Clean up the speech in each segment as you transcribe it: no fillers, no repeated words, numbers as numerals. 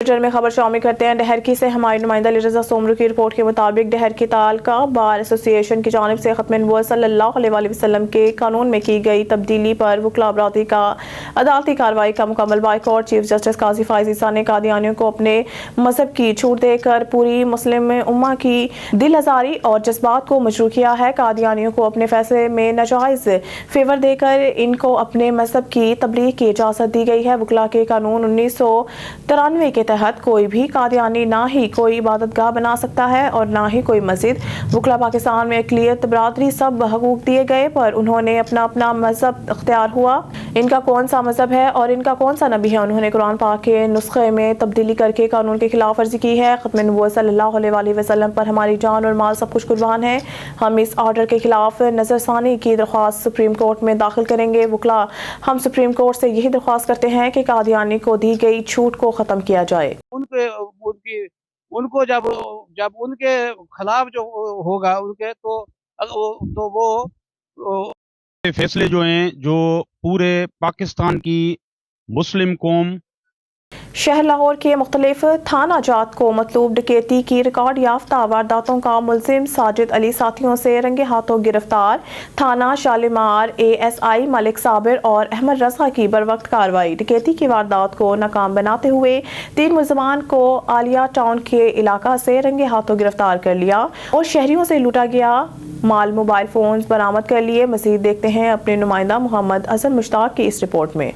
Twitter میں خبر شامل کرتے ہیں ڈہرکی سے ہماری نمائندہ علی رضا سومرو کی رپورٹ کے مطابق ڈہرکی تعلقہ بار ایسوسی ایشن کی جانب سے ختم نبوت صلی اللہ علیہ وآلہ وسلم کے قانون میں کی گئی تبدیلی پر وکلاء برادری کا عدالتی کارروائی کا مکمل بائیکاٹ۔ چیف جسٹس قاضی فائز عیسیٰ نے قادیانیوں کو اپنے مذہب کی چھوٹ دے کر پوری مسلم امہ کی دل آزاری اور جذبات کو مجروح کیا ہے۔ قادیانیوں کو اپنے فیصلے میں ناجائز فیور دے کر ان کو اپنے مذہب کی تبلیغ کی اجازت دی گئی ہے۔ وکلاء کے قانون 1993 کے تحت کوئی بھی قادیانی نہ ہی کوئی عبادت گاہ بنا سکتا ہے اور نہ ہی کوئی مسجد۔ وکلاء پاکستان میں اقلیت برادری سب حقوق دیے گئے پر انہوں نے اپنا اپنا مذہب اختیار ہوا۔ ان کا کون سا مذہب ہے اور ان کا کون سا نبی ہے؟ انہوں نے قرآن پاک کے نسخے میں تبدیلی کر کے قانون کی خلاف ورزی کی ہے۔ ختم نبوت صلی اللہ علیہ وآلہ وسلم پر ہماری جان اور مال سب کچھ قربان ہے۔ ہم اس آرڈر کے خلاف نظر ثانی کی درخواست سپریم کورٹ میں داخل کریں گے۔ وکلاء ہم سپریم کورٹ سے یہی درخواست کرتے ہیں کہ قادیانی کو دی گئی چھوٹ کو ختم کیا جائے۔ ان کو جب ان کے خلاف جو ہوگا ان کے تو وہ فیصلے جو ہیں جو پورے پاکستان کی مسلم قوم شہر لاہور کے مختلف تھانہ جات کو مطلوب ڈکیتی کی ریکارڈ یافتہ وارداتوں کا ملزم ساجد علی ساتھیوں سے رنگے ہاتھوں گرفتار۔ تھانہ شالیمار ASI ملک صابر اور احمد رضا کی بروقت کارروائی۔ ڈکیتی کی واردات کو ناکام بناتے ہوئے 3 ملزمان کو عالیہ ٹاؤن کے علاقہ سے رنگے ہاتھوں گرفتار کر لیا اور شہریوں سے لوٹا گیا مال موبائل فونز برآمد کر لیے۔ مزید دیکھتے ہیں اپنے نمائندہ محمد اظہر مشتاق کی اس رپورٹ میں۔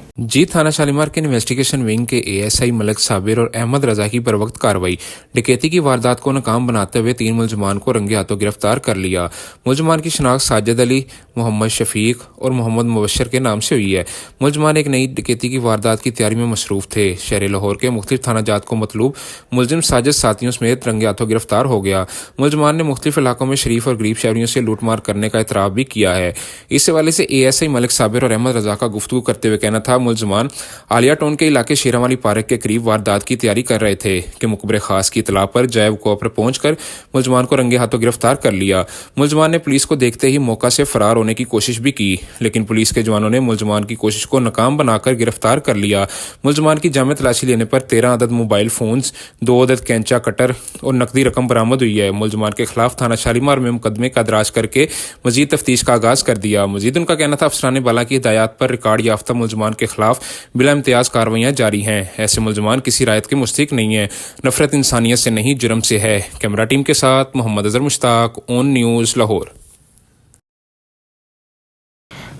تھانہ شالیمار کے انویسٹیگیشن ونگ کے ASI ملک صابر اور احمد رضا کی بروقت کارروائی۔ ڈکیتی کی واردات کو ناکام بناتے ہوئے 3 ملزمان کو رنگے ہاتھوں گرفتار کر لیا۔ ملزمان کی شناخت ساجد علی، محمد شفیق اور محمد مبشر کے نام سے ہوئی ہے۔ ملزمان ایک نئی ڈکیتی کی واردات کی تیاری میں مصروف تھے۔ شہر لاہور کے مختلف تھانہ جات کو مطلوب ملزم ساجد ساتھیوں سمیت رنگے ہاتھوں گرفتار ہو گیا۔ ملزمان نے مختلف علاقوں میں شریف اور غریب شہریوں سے لوٹ مار کرنے کا اعتراف بھی کیا ہے۔ اس حوالے سے ASI ملک صابر اور احمد رضا کا گفتگو کرتے ہوئے کہنا تھا، ملزمان عالیہ ٹاؤن کے علاقے شیرہ والی پارک کے قریب واردات کی تیاری کر رہے تھے کہ مخبر خاص کی اطلاع پر جائب کوپر پہنچ کر ملزمان کو رنگے ہاتھوں گرفتار کر لیا۔ ملزمان نے پولیس کو دیکھتے ہی موقع سے فرار ہونے کی کوشش بھی کی، لیکن پولیس کے جوانوں نے ملزمان کی کوشش کو ناکام بنا کر گرفتار کر لیا۔ ملزمان کی جامع تلاشی لینے پر 13 عدد موبائل فونز، 2 عدد کینچا کٹر اور نقدی رقم برآمد ہوئی ہے۔ ملزمان کے خلاف تھانہ شالیمار میں مقدمے کا دراج کر کے مزید تفتیش کا آغاز کر دیا۔ مزید ان کا کہنا تھا، افسران بالا کی ہدایات پر ریکارڈ یافتہ ملزمان کے خلاف بلا امتیاز کارروائیاں جاری ہیں۔ ایسے ملزمان کسی رعایت کے مستحق نہیں ہیں۔ نفرت انسانیت سے نہیں، جرم سے ہے۔ کیمرہ ٹیم کے ساتھ محمد اظہر مشتاق، اون نیوز لاہور۔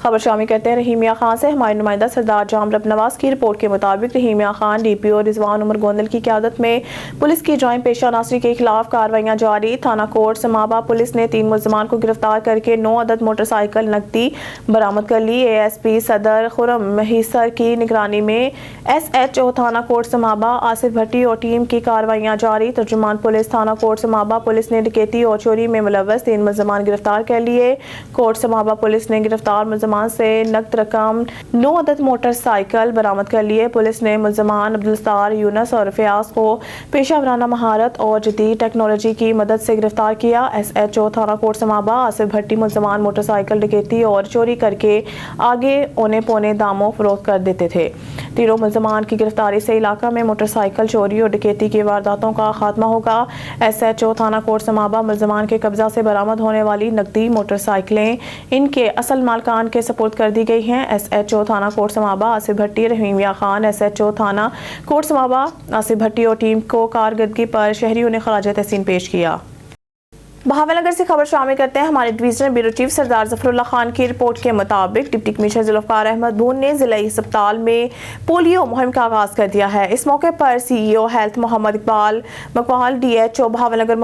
خبر شامل کرتے ہیں رحیمیہ خان سے ہمارے نمائندہ سردار جامرب نواز کی رپورٹ کے مطابق رحیمیہ خان DPO رضوان عمر گوندل کی قیادت میں پولیس کی جرائم پیشہ ناصری کے خلاف کارروائیاں جاری۔ تھانہ کوٹ سمابا پولیس نے 3 ملزمان کو گرفتار کر کے 9 عدد موٹر سائیکل نقدی برآمد کر لی۔ ASP صدر خرم مہیسر کی نگرانی میں SHO تھانہ کوٹ سمابا آصف بھٹی اور ٹیم کی کارروائیاں جاری۔ ترجمان پولیس تھانہ کوٹ سمابا پولیس نے ڈکیتی اور چوری میں ملوث 3 ملزمان گرفتار کر لیے۔ کوٹ سمابا پولیس نے گرفتار ملزمان سے نقد رقم 9 عدد موٹر سائیکل برآمد کر لیے۔ پولیس نے ملزمان عبدالستار، یونس اور فیاض کو پیشہ ورانہ مہارت اور جدید ٹیکنالوجی کی مدد سے گرفتار کیا۔ SHO تھانہ کوٹ سمابا آصف بھٹی ملزمان موٹر سائیکل ڈکیتی اور چوری کر کے آگے اونے پونے داموں فروخت کر دیتے تھے۔ تینوں ملزمان کی گرفتاری سے علاقہ میں موٹر سائیکل چوری اور ڈکیتی کی وارداتوں کا خاتمہ ہوگا۔ SHO تھانہ کوٹ سمابا ملزمان کے قبضہ سے برآمد ہونے والی نقدی موٹر سائیکلیں ان کے اصل مالکان کے سپرد کر دی گئی ہیں۔ SHO تھانہ کوٹ سمابا آصف بھٹی، رحیمیہ خان SHO تھانہ کوٹ سمابا آصف بھٹی اور ٹیم کو کارکردگی پر شہریوں نے خراج تحسین پیش کیا۔ بہاول نگر سے خبر شامل کرتے ہیں ہمارے ڈویژنل بیورو چیف سردار ظفر اللہ خان کی رپورٹ کے مطابق ڈپٹی کمشنر ذوالفقار احمد بون نے ضلعی ہسپتال میں پولیو مہم کا آغاز کر دیا ہے۔ اس موقع پر CEO ہیلتھ محمد اقبال مقبال، DHO بہاول نگر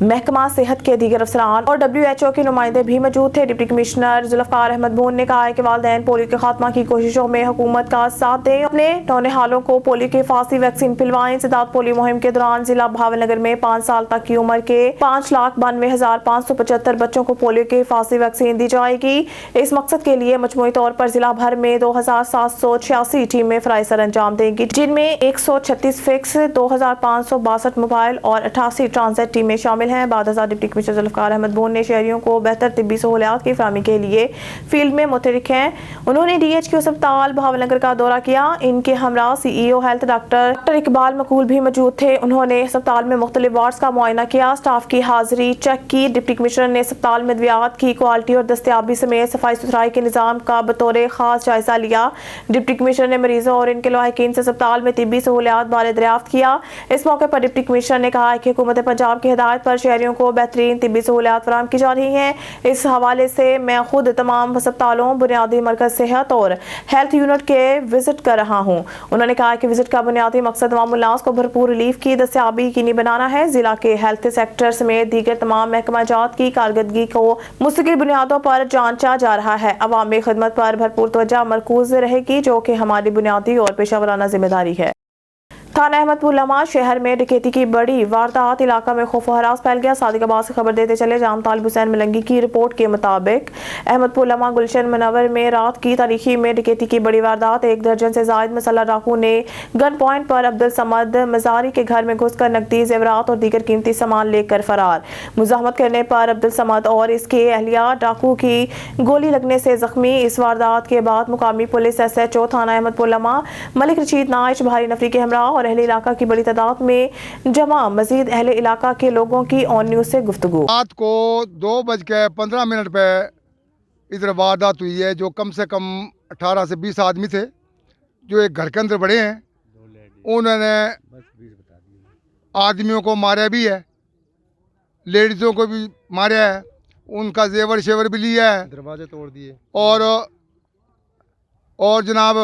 محکمہ صحت کے دیگر افسران اور WHO کے نمائندے بھی موجود تھے۔ ڈپٹی کمشنر ذوالفقار احمد بون نے کہا ہے کہ والدین پولیو کے خاتمہ کی کوششوں میں حکومت کا ساتھ دیں، اپنے نونہالوں کو پولیو کی حفاظتی ویکسین پلوائیں۔ انسداد پولیو مہم کے دوران ضلع بہاول نگر میں 5 سال تک کی عمر کے 5,92,575 بچوں کو پولیو کی حفاظتی ویکسین دی جائے گی۔ اس مقصد کے لیے مجموعی طور پر ضلع بھر میں 2,786 ٹیمیں فرائض سر انجام دیں گی، جن میں 136 فکس، 2,562 موبائل اور 88 ٹرانزٹ ٹیمیں شامل شامل ہیں۔ بعد ازاں ڈپٹی کمشنر ذوالفقار احمد بون نے شہریوں کو بہتر طبی سہولیات کی فراہمی کے لیے فیلڈ میں متحرک ہیں۔ انہوں نے DHQ اسپتال بہاول نگر کا دورہ کیا۔ ان کے ہمراہ CEO ہیلتھ ڈاکٹر اقبال مقبول بھی موجود تھے۔ انہوں نے اسپتال میں مختلف وارڈز کا معائنہ کیا، اسٹاف کی حاضری چیک کی۔ ڈپٹی کمشنر نے اسپتال میں ادویات کی کوالٹی اور دستیابی سمیت صفائی ستھرائی کے نظام کا بطور خاص جائزہ لیا۔ ڈپٹی کمشنر نے مریضوں اور ان کے لاحقین سے اسپتال میں طبی سہولیات بارے دریافت کیا۔ اس موقع پر ڈپٹی کمشنر نے کہا کہ حکومت پنجاب کی ہدایت پر شہریوں کو بہترین طبی سہولیات فراہم کی جا رہی ہیں۔ اس حوالے سے میں خود تمام ہسپتالوں، بنیادی مرکز صحت اور ہیلتھ یونٹ کے وزٹ کر رہا ہوں۔ انہوں نے کہا کہ وزٹ کا بنیادی مقصد عوام الناس کو بھرپور ریلیف کی دستیابی یقینی بنانا ہے۔ ضلع کے ہیلتھ سیکٹر سمیت دیگر تمام محکمہ جات کی کارکردگی کو مستقل بنیادوں پر جانچا جا رہا ہے۔ عوامی خدمت پر بھرپور توجہ مرکوز رہے گی، جو کہ ہماری بنیادی اور پیشہ ورانہ ذمہ داری ہے۔ تھانہ احمد پور لمحہ شہر میں ڈکیتی کی بڑی واردات، علاقہ میں خوف و ہراس پھیل گیا۔ صادق آباد سے خبر دیتے چلے جام طالب حسین ملنگی کی رپورٹ کے مطابق احمد پور لمحہ گلشن منور میں رات کی تاریکی میں ڈکیتی کی بڑی واردات۔ 1 درجن سے زائد مسلح ڈاکو نے گن پوائنٹ پر عبدالصمد مزاری کے گھر میں گھس کر نقدی، زیورات اور دیگر قیمتی سامان لے کر فرار۔ مزاحمت کرنے پر عبدالصمد اور اس کے اہلیہ ڈاکو کی گولی لگنے سے زخمی۔ اس واردات کے بعد مقامی پولیس SHO تھانہ احمد پور لمحہ ملک رشید نائش بھاری نفری کے ہمراہ اور اہل علاقہ کی بڑی تعداد میں جمع مزید اہل علاقہ کے لوگوں کی آن نیوز سے گفتگو۔ رات کو 2:15 پہ ادھر واردات ہوئی ہے، جو کم سے کم 18 سے 20 آدمی تھے جو ایک گھر کے اندر بڑے ہیں۔ انہوں نے آدمیوں کو مارا بھی ہے، لیڈیزوں کو بھی مارا ہے، ان کا زیور شیور بھی لیا ہے، دروازے توڑ دیے اور جناب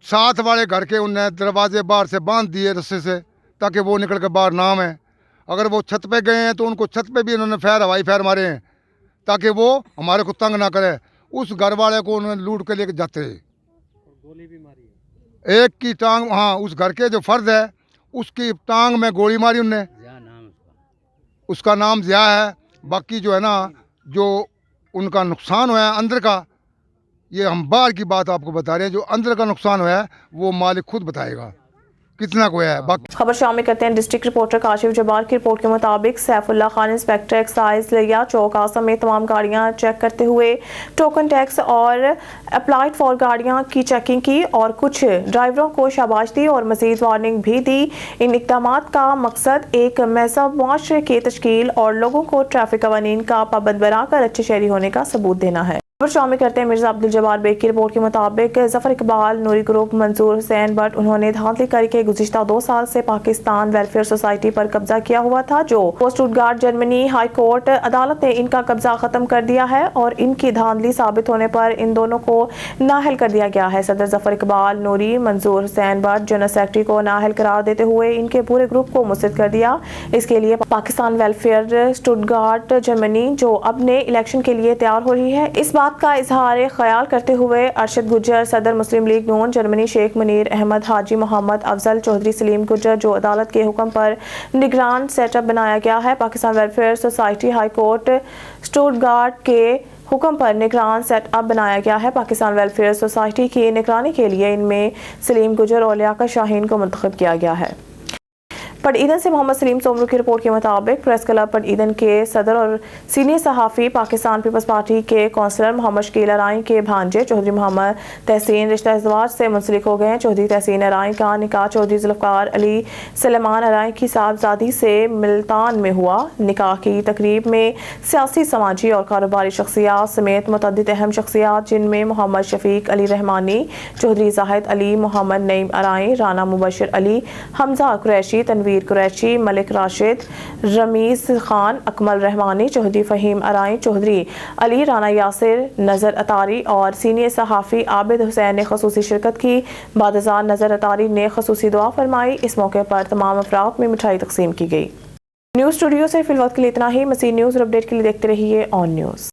ساتھ والے گھر کے انہوں نے دروازے باہر سے باندھ دیے رسے سے، تاکہ وہ نکل کے باہر نہ آئیں۔ اگر وہ چھت پہ گئے ہیں تو ان کو چھت پہ بھی انہوں نے ہوائی فائر مارے ہیں، تاکہ وہ ہمارے کو تنگ نہ کرے۔ اس گھر والے کو انہوں نے لوٹ کے لے کے جاتے ہیں۔ گولی بھی ماری ہے، ایک کی ٹانگ، ہاں اس گھر کے جو فرد ہے اس کی ٹانگ میں گولی ماری انہوں نے، اس کا نام ضیاء ہے۔ باقی جو ہے نا، جو ان کا نقصان ہوا ہے اندر کا، یہ ہم باہر کی بات آپ کو بتا رہے ہیں، جو اندر کا نقصان ہوا ہے وہ مالک خود بتائے گا کتنا کو ہے۔ خبر شامل کرتے ہیں ڈسٹرکٹ رپورٹر کاشف جبار کی رپورٹ کے مطابق سیف اللہ خان انسپیکٹر ایکسائز لیا چوک آسم میں تمام گاڑیاں چیک کرتے ہوئے ٹوکن ٹیکس اور اپلائڈ فار گاڑیاں کی چیکنگ کی اور کچھ ڈرائیوروں کو شاباش دی اور مزید وارننگ بھی دی۔ ان اقدامات کا مقصد ایک مہذب معاشرے کی تشکیل اور لوگوں کو ٹریفک قوانین کا پابند بنا کر اچھے شہری ہونے کا ثبوت دینا ہے۔ خبر شامل کرتے ہیں مرزا عبدالجبار بیگ کی رپورٹ کے مطابق ظفر اقبال نوری گروپ منظور حسین بٹ انہوں نے دھاندلی کر کے گزشتہ 2 سال سے پاکستان ویلفیئر سوسائٹی پر قبضہ کیا ہوا تھا، جو اسٹوٹگارٹ جرمنی ہائی کورٹ عدالت نے ان کا قبضہ ختم کر دیا ہے اور ان کی دھاندلی ثابت ہونے پر ان دونوں کو نااہل کر دیا گیا ہے۔ صدر ظفر اقبال نوری منظور حسین بٹ جنرل سیکرٹری کو نااہل قرار دیتے ہوئے ان کے پورے گروپ کو مسترد کر دیا۔ اس کے لیے پاکستان ویلفیئر اسٹوٹگارٹ جرمنی، جو اب نے الیکشن کے لیے تیار ہو رہی ہے، اس بات کا اظہار خیال کرتے ہوئے ارشد گجر صدر مسلم لیگ نون جرمنی، شیخ منیر احمد، حاجی محمد افضل چودھری، سلیم گجر، جو عدالت کے حکم پر نگران سیٹ اپ بنایا گیا ہے۔ Pakistan welfare society high court Stuttgart کے حکم پر نگران سیٹ اپ بنایا گیا ہے۔ پاکستان ویلفیئر سوسائٹی کی نگرانی کے لیے ان میں سلیم گجر اور لیاقت شاہین کو منتخب کیا گیا ہے۔ پٹ ایدن سے محمد سلیم سومرو کی رپورٹ کے مطابق پریس کلب پٹ ایدن کے صدر اور سینئر صحافی پاکستان پیپلز پارٹی کے کونسلر محمد شکیل ارائیں کے بھانجے چودھری محمد تحسین رشتہ ازدواج سے منسلک ہو گئے ہیں۔ چودھری تحسین ارائیں کا نکاح چودھری ذوالفقار علی سلیمان ارائیں کی صاحبزادی سے ملتان میں ہوا۔ نکاح کی تقریب میں سیاسی، سماجی اور کاروباری شخصیات سمیت متعدد اہم شخصیات، جن میں محمد شفیق علی رحمانی، چودھری زاہد علی، محمد نعیم ارائیں، رانا مبشر علی، حمزہ قریشی، تنویر قریشی، ملک راشد، رمیز خان، اکمل رحمانی، چودھری فہیم ارائیں، چودھری علی، رانا یاسر، نظر اتاری اور سینئر صحافی عابد حسین نے خصوصی شرکت کی۔ بعد ازاں نظر اتاری نے خصوصی دعا فرمائی۔ اس موقع پر تمام افراد میں مٹھائی تقسیم کی گئی۔ نیوز اسٹوڈیو سے فی الوقت کے لیے اتنا ہی۔ مزید نیوز اور اپڈیٹ کے لیے دیکھتے رہیے آن نیوز۔